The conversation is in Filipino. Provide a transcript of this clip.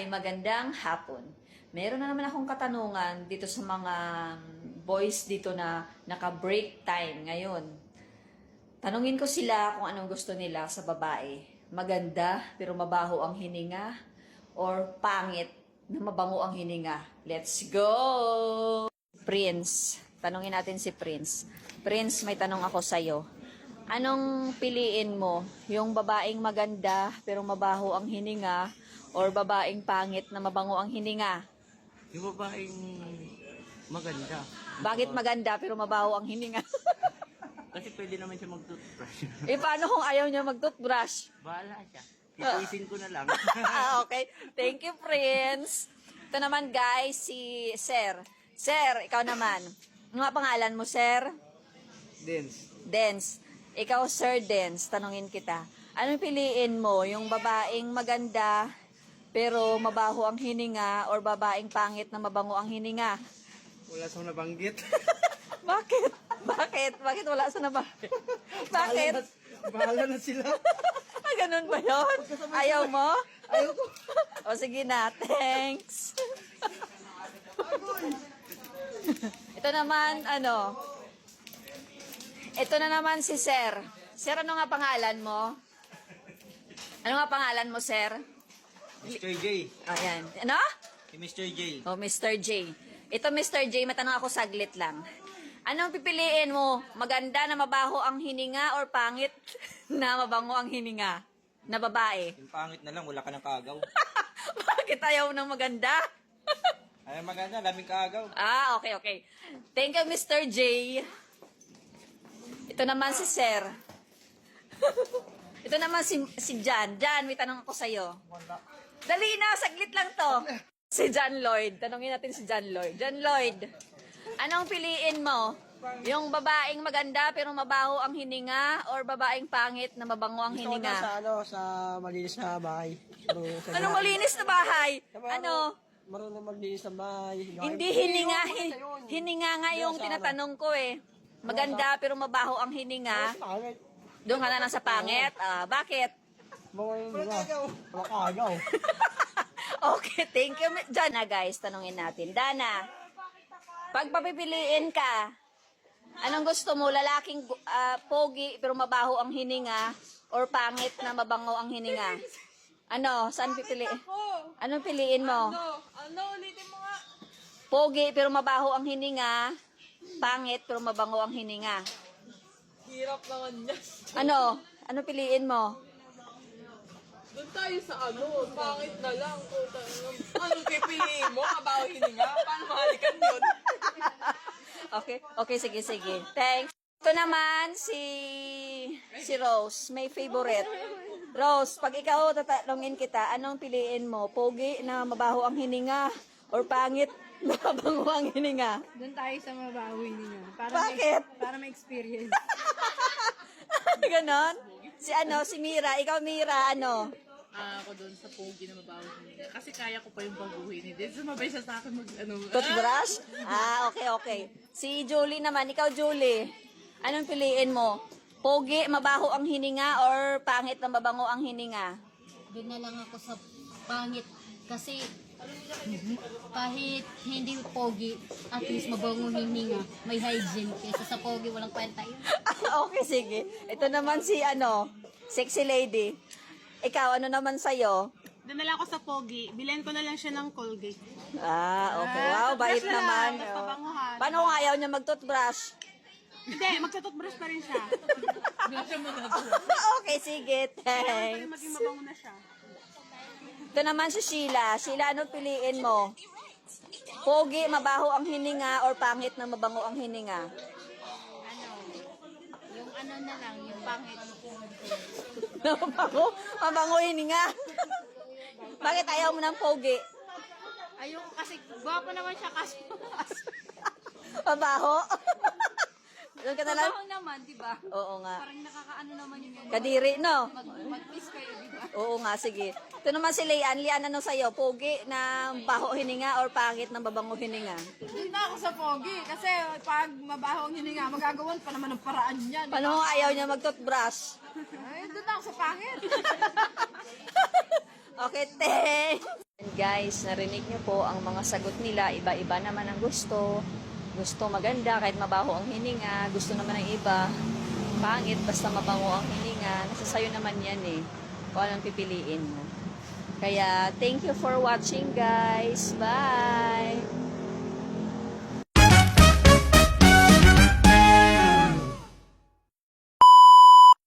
magandang hapon. Meron na naman akong katanungan dito sa mga boys dito na naka-break time ngayon. Tanungin ko sila kung anong gusto nila sa babae. Maganda pero mabaho ang hininga or pangit na mabango ang hininga. Let's go! Prince. Tanungin natin si Prince. Prince, may tanong ako sa'yo. Anong piliin mo? Yung babaeng maganda pero mabaho ang hininga or babaeng pangit na mabango ang hininga? Yung babaeng maganda. Bakit maganda pero mabaho ang hininga? Kasi pwede naman siya mag-toothbrush. Eh, paano kung ayaw niya mag-toothbrush? Bahala siya. Ituisin ko na lang. Okay. Thank you, Prince. Ito naman, guys, si Sir. Sir, ikaw naman. Ano nga pangalan mo, Sir? Dance. Dance. Ikaw, Sir Dance, tanungin kita. Anong piliin mo? Yung babaeng maganda pero mabaho ang hininga or babaeng pangit na mabango ang hininga? Wala sa nabanggit. Bakit? Bakit? Bakit wala sa nabanggit? Bakit? Bahala na sila. Ganun ba yun? Ayaw mo? Ayaw ko. O sige na, thanks. Ito naman, ito na naman si Sir. Sir, ano nga pangalan mo? Ano nga pangalan mo, Sir? Mr. J. Ayan. Ano? Si Mr. J. Oh, Mr. J. Ito, Mr. J, matanong ako saglit lang. Anong pipiliin mo? Maganda na mabaho ang hininga or pangit na mabango ang hininga? Na babae? Yung pangit na lang, wala ka ng kaagaw. Bakit ayaw ng maganda? Ay, maganda, daming kaagaw. Ah, okay, okay. Thank you, Mr. J. Ito naman si Sir. Ito naman si Jan. Jan, may tanong ako sa'yo. Dali na, saglit lang to. Si John Lloyd. Tanongin natin si John Lloyd. John Lloyd, anong piliin mo? Yung babaeng maganda pero mabaho ang hininga or babaeng pangit na mabango ang hininga? Sa malinis na bahay. Anong malinis na bahay? Ano? Marunong maglinis ng bahay. Hindi hininga. Hininga nga yung tinatanong ko eh. Maganda pero mabaho ang hininga. Pangit. Doon ka na lang sa pangit. Bakit? Mga makagaw. Okay, thank you. Diyan na guys, tanungin natin. Dana, pag papipiliin ka, anong gusto mo? Lalaking pogi pero mabaho ang hininga or pangit na mabango ang hininga? Ano? Saan pipiliin? Anong piliin mo? Ulitin mo nga. Pogi pero mabaho ang hininga, pangit pero mabango ang hininga. Hirap naman yan. Ano? Ano piliin mo? Doon tayo sa pangit na lang. Anong pipiliin mo? Kabaho hininga? Paano mahalikan yun? Okay, okay, sige, sige. Thanks. Ito naman si Rose, may favorite. Rose, pag ikaw tatanungin kita, anong piliin mo? Pogi na mabaho ang hininga or pangit na mabango ang hininga? Doon tayo sa mabawi ninyo. Bakit? Para may experience. Ganon? Si Mira, ikaw Mira, ano? Ako doon sa pogi na mabaho hininga. Kasi kaya ko pa yung baguhin. Hindi, sumabay siya sa akin Toothbrush? Okay, okay. Si Julie naman, ikaw Julie, anong piliin mo? Pogi, mabaho ang hininga or pangit na mabango ang hininga? Doon na lang ako sa pangit kasi kahit hindi pogi, at least mabango hininga, may hygiene kaysa sa pogi walang kwenta yun. Okay, sige. Ito naman si sexy lady. Ikaw, ano naman sa'yo? Doon na lang ako sa pogi. Bilhin ko na lang siya ng Colgate. Okay. Wow, bait Toothbrush na naman. lang, basta banguhan. Paano kung ayaw niya mag-toothbrush? Hindi, magsa-toothbrush pa rin siya. Okay, sige. Kailangan pa rin Thanks. maging mabango na siya. Ito naman si Sheila. Sheila, ano piliin mo? Pogi, mabaho ang hininga or pangit na mabango ang hininga? Yung na lang, yung pangit. Mabango? Mabango hininga? Bakit ayaw mo ng pogi? Ayoko kasi, gwapo naman siya kasi. Mabaho? Doon ka na lang? Mabaho naman, di ba? Oo nga. Parang nakakaano naman yung Kadiri, no? mag-kiss kayo, di ba? Oo nga, sige. Ito naman si Lian. Lian, ano sa'yo? Pogi na baho hininga or pangit na babango hininga? Doon na ako sa pogi. Kasi pag mabaho ang hininga, magagawan pa naman ng paraan yan. Paano kung ayaw niya mag-toothbrush? Ay, doon na ako sa pangit. Okay, thanks. guys, narinig nyo po ang mga sagot nila. Iba-iba naman ang gusto. Gusto maganda kahit mabaho ang hininga. Gusto naman ng iba pangit basta mabango ang hininga. Nasa sayo naman yan eh. Kung anong pipiliin mo. Kaya, thank you for watching guys. Bye!